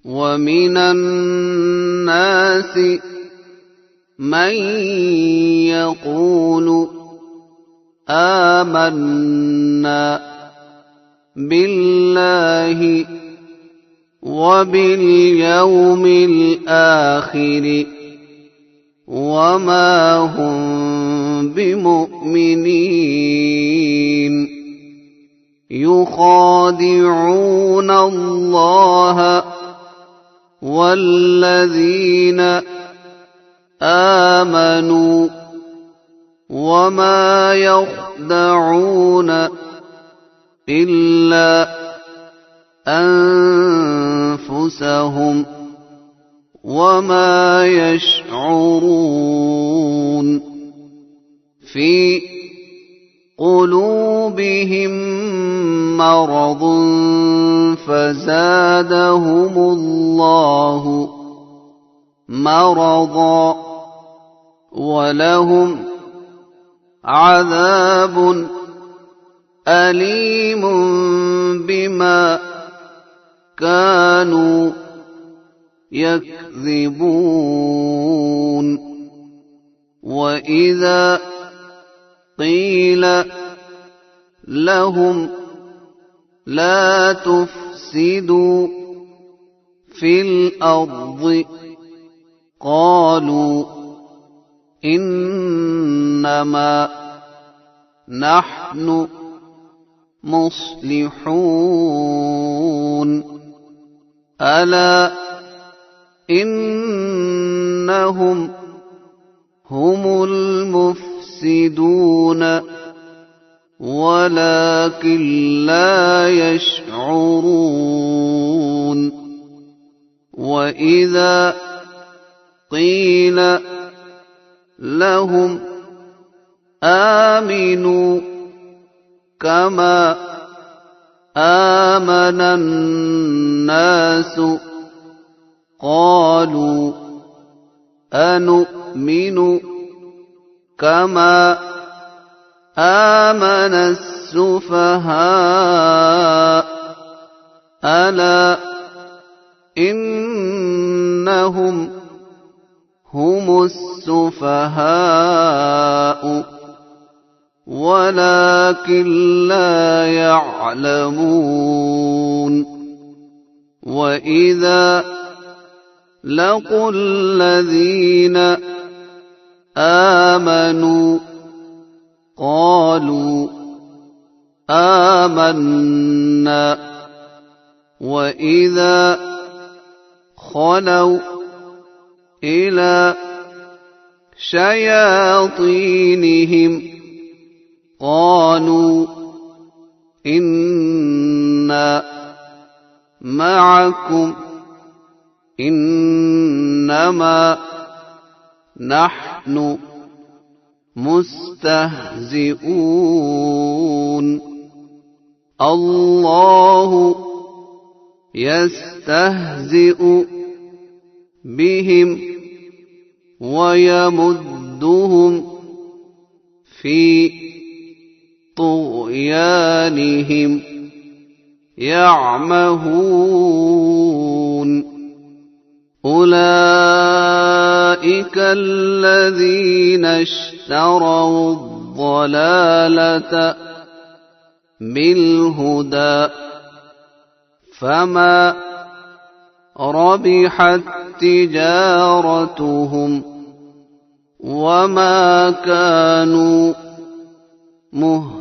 ومن الناس من يقول آمنا بالله وباليوم الآخر وما هم بمؤمنين يخادعون الله والذين آمنوا وما يخدعون إلا أنفسهم وما يشعرون في قلوبهم مرض فزادهم الله مرضا ولهم عذاب أليم بما كانوا يكذبون وإذا قيل لهم لا تفسدوا في الأرض قالوا إنما نحن مصلحون ألا إنهم هم المفسدون ولكن لا يشعرون وإذا قيل لهم آمنوا كما آمن الناس قالوا أنؤمن كما آمن السفهاء ألا إنهم هم السفهاء ولكن لا يعلمون وإذا لقوا الذين آمنوا قالوا آمنا وإذا خلوا إلى شياطينهم قالوا إنا معكم إنما نحن مستهزئون الله يستهزئ بهم ويمدهم في طغيانهم يعمهون أولئك الذين اشتروا الضلالة بالهدى فما ربحت تجارتهم وما كانوا مهتدين